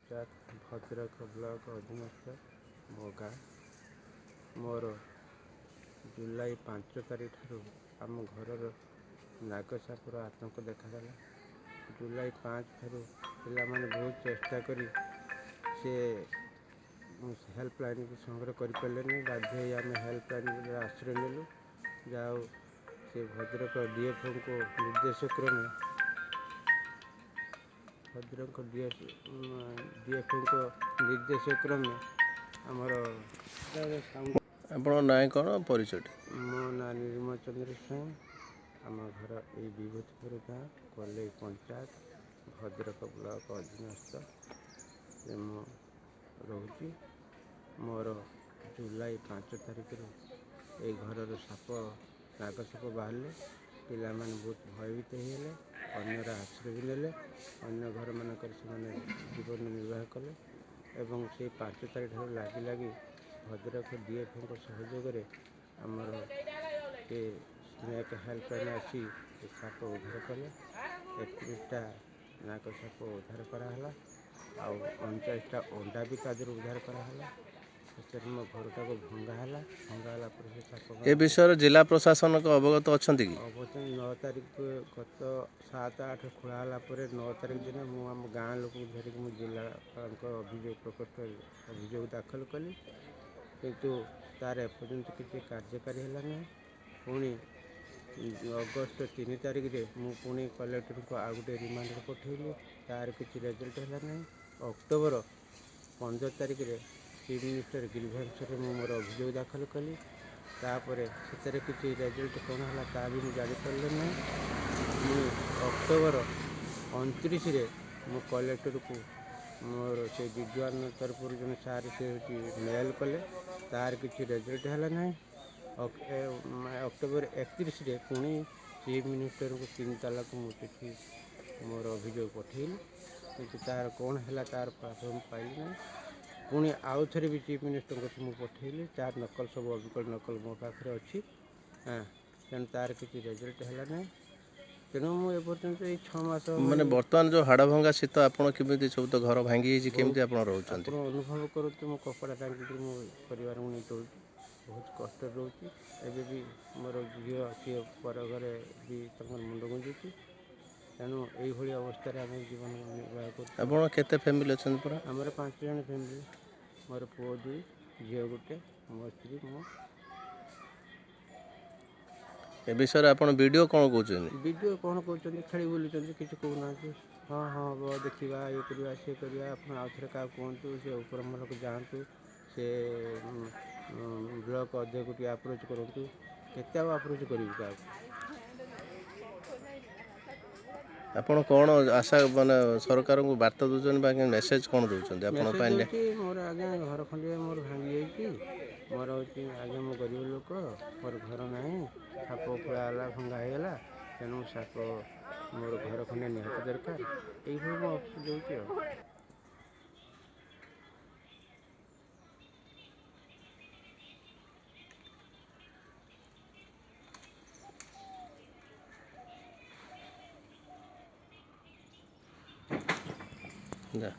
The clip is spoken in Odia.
ପଞ୍ଚାୟତ ଭଦ୍ରକ ବ୍ଲକ ଅଧୀନସ୍ଥ ମୋ ଗାଁ। ମୋର ଜୁଲାଇ 5 ତାରିଖ ଠାରୁ ଆମ ଘରର ନାଗସାପର ଆତଙ୍କ ଦେଖାଗଲା। ଜୁଲାଇ 5 ଠାରୁ ପିଲାମାନେ ବହୁତ ଚେଷ୍ଟା କରି ସେ ହେଲ୍ପଲାଇନ୍କୁ ସଂଗ୍ରହ କରିପାରିଲେନି। ବାଧ୍ୟ ହୋଇ ଆମେ ହେଲ୍ପଲାଇନ୍ରେ ଆଶ୍ରୟ ନେଲୁ। ଯାହା ହଉ ସେ ଭଦ୍ରକ ଡିଏଫ୍ଓଙ୍କ ନିର୍ଦ୍ଦେଶ କ୍ରମେ ଆମର ଆପଣ ନାଁ କ'ଣ ପରିଚୟ? ମୋ ନାଁ ନିର୍ମଳ ଚନ୍ଦ୍ର ସ୍ୱାଇଁ। ଆମ ଘର ଏଇ ବିଭୂତିପୁର ଗାଁ, କଲେଇ ପଞ୍ଚାୟତ, ଭଦ୍ରକ ବ୍ଲକ ଅଧୀନସ୍ଥ ମୁଁ ରହୁଛି। ମୋର ଜୁଲାଇ 5 ତାରିଖରୁ ଏଇ ଘରର ନାଗସାପ ବାହାରିଲେ। ପିଲାମାନେ ବହୁତ ଭୟଭୀତ ହେଇଗଲେ। ଅନ୍ୟର ଆଶ୍ରୟ ବି ନେଲେ। ଅନ୍ୟ ଘରମାନଙ୍କରେ ସେମାନେ ଜୀବନ ନିର୍ବାହ କଲେ ଏବଂ ସେଇ 5 ତାରିଖ ଠାରୁ ଲାଗି ଭଦ୍ରକ ଡିଏଫ୍ଓଙ୍କ ସହଯୋଗରେ ଆମର ସେ ସ୍ନେକ୍ ହେଲ୍ପଲାଇନ୍ ଆସି ସେ ସାପ ଉଦ୍ଧାର କଲେ। 31ଟା ନାଗସାପ ଉଦ୍ଧାର କରାହେଲା। ଆଉ 39ଟା ଅଣ୍ଡା ବି ତା ଦେହରୁ ଉଦ୍ଧାର କରାହେଲା। ଶେଷରେ ମୋ ଘରଟାକୁ ଭଙ୍ଗା ହେଲା ପରେ ସେ ସାପ ଏ ବିଷୟରେ ଜିଲ୍ଲା ପ୍ରଶାସନଙ୍କ ଅବଗତ ଅଛନ୍ତି କି? ଅବଶ୍ୟ 9 ତାରିଖ ଗତ 7-8 ଖୋଳା ହେଲା ପରେ 9 ତାରିଖ ଦିନ ମୁଁ ଆମ ଗାଁ ଲୋକଙ୍କୁ ଧରିକି ମୁଁ ଜିଲ୍ଲାପାଳଙ୍କ ଅଭିଯୋଗ ଦାଖଲ କଲି। କିନ୍ତୁ ତାର ଏପର୍ଯ୍ୟନ୍ତ କିଛି କାର୍ଯ୍ୟକାରୀ ହେଲା ନାହିଁ। ପୁଣି ଅଗଷ୍ଟ 3 ତାରିଖରେ ମୁଁ ପୁଣି କଲେକ୍ଟରଙ୍କୁ ଆଉ ଗୋଟେ ରିମାଣ୍ଡରେ ପଠାଇଲି। ତାର କିଛି ରେଜଲ୍ଟ ହେଲା ନାହିଁ। ଅକ୍ଟୋବର 15 ତାରିଖରେ ଚିଫ୍ ମିନିଷ୍ଟର ଗ୍ରିଭାନ୍ସରେ ମୁଁ ମୋର ଅଭିଯୋଗ ଦାଖଲ କଲି। ତାପରେ ସେଥିରେ କିଛି ରେଜଲ୍ଟ କ'ଣ ହେଲା ତାହା ବି ମୁଁ ଜାଣିପାରିଲି ନାହିଁ। ମୁଁ ଅକ୍ଟୋବର 29ରେ ମୁଁ କଲେକ୍ଟରକୁ ମୋର ସେ ବିଦ୍ୱାନ ତରଫରୁ ଜଣେ ସାର୍ ସେ ମେଲ୍ କଲେ। ତାର କିଛି ରେଜଲ୍ଟ ହେଲା ନାହିଁ। ଅକ୍ଟୋବର 31ରେ ପୁଣି ଚିଫ୍ ମିନିଷ୍ଟରଙ୍କୁ 3 ତାଲାକୁ ମୁଁ ଚିଠି ମୋର ଅଭିଯୋଗ ପଠାଇଲି। କିନ୍ତୁ ତାର କ'ଣ ହେଲା ତାର ଫଳାଫଳ ମୁଁ ପାଇଲି ନାହିଁ। ପୁଣି ଆଉ ଥରେ ବି ଚିଫ୍ ମିନିଷ୍ଟରଙ୍କ ମୁଁ ପଠାଇଲି। ତାର ନକଲ ସବୁ ଅବିକଳ ନକଲ ମୋ ପାଖରେ ଅଛି। ତେଣୁ ତାର କିଛି ରେଜଲ୍ଟ ହେଲା ନାହିଁ। ତେଣୁ ମୁଁ ଏପର୍ଯ୍ୟନ୍ତ ଏଇ 6 ମାସ ମାନେ ବର୍ତ୍ତମାନ ଯେଉଁ ହାଡ଼ଭଙ୍ଗା ଶୀତ ଆପଣ କେମିତି ସବୁ ତ ଘର ଭାଙ୍ଗି ଯାଇଛି, କେମିତି ଆପଣ ରହୁଛନ୍ତି? ଆପଣ ଅନୁଭବ କରନ୍ତୁ, ମୁଁ କପଡ଼ା ଟାଙ୍ଗିକି ମୋ ପରିବାରକୁ ନେଇ ଚଳୁଛି। ବହୁତ କଷ୍ଟରେ ରହୁଛି। ଏବେ ବି ମୋର ଝିଅ ସିଏ ପର ଘରେ ବି ତାଙ୍କର ମୁଣ୍ଡ ଗୁଞ୍ଜୁଛି। ତେଣୁ ଏଇଭଳି ଅବସ୍ଥାରେ ଆମେ ଜୀବନ ନିର୍ବାହ କରୁଛୁ। ଆପଣ କେତେ ଫ୍ୟାମିଲି ଅଛନ୍ତି ପୁରା? ଆମର 5 ଜଣ ଫ୍ୟାମିଲି। ମୋର ପୁଅ 2, ଝିଅ 1, ମୋ ସ୍ତ୍ରୀ, ମୁଁ। ଏ ବିଷୟରେ ଆପଣ ଭିଡ଼ିଓ କ'ଣ କହୁଛନ୍ତି? ଭିଡ଼ିଓ କ'ଣ କହୁଛନ୍ତି? ଖେଳି ବୁଲୁଛନ୍ତି, କିଛି କହୁନାହାନ୍ତି। ହଁ ଦେଖିବା, ଇଏ କରିବା, ସିଏ କରିବା। ଆପଣ ଆଉ ଥରେ କାହାକୁ କୁହନ୍ତୁ, ସେ ଉପରମହଲକୁ ଯାଆନ୍ତୁ, ସେ ବ୍ଲକ ଅଧ୍ୟକ୍ଷକୁ ଟିକେ ଆପ୍ରୋଚ୍ କରନ୍ତୁ। କେତେ ଆଉ ଆପ୍ରୋଚ୍ କରିବି କାହାକୁ? ଆପଣ କ'ଣ ଆଶା ସରକାରଙ୍କୁ ବାର୍ତ୍ତା ଦେଉଛନ୍ତି ବା ମେସେଜ୍ କ'ଣ ଦେଉଛନ୍ତି ଆପଣ ପାଇଁ? ମୋର ଆଜ୍ଞା ଘର ଖଣ୍ଡିଏ ମୋର ଭାଙ୍ଗି ଯାଇଛି। ମୋର ହେଉଛି ଆଜ୍ଞା ମୁଁ ଗରିବ ଲୋକ, ମୋର ଘର ନାହିଁ। ସାପ ଖୋଳା ହେଲା, ଭଙ୍ଗା ହେଇଗଲା। ତେଣୁ ମୋର ଘର ଖଣ୍ଡେ ନିହାତି ଦରକାର। ଏଇଭଳି ମୁଁ ଅଫିସ୍ ଦେଉଛି ଆଉ। ଯା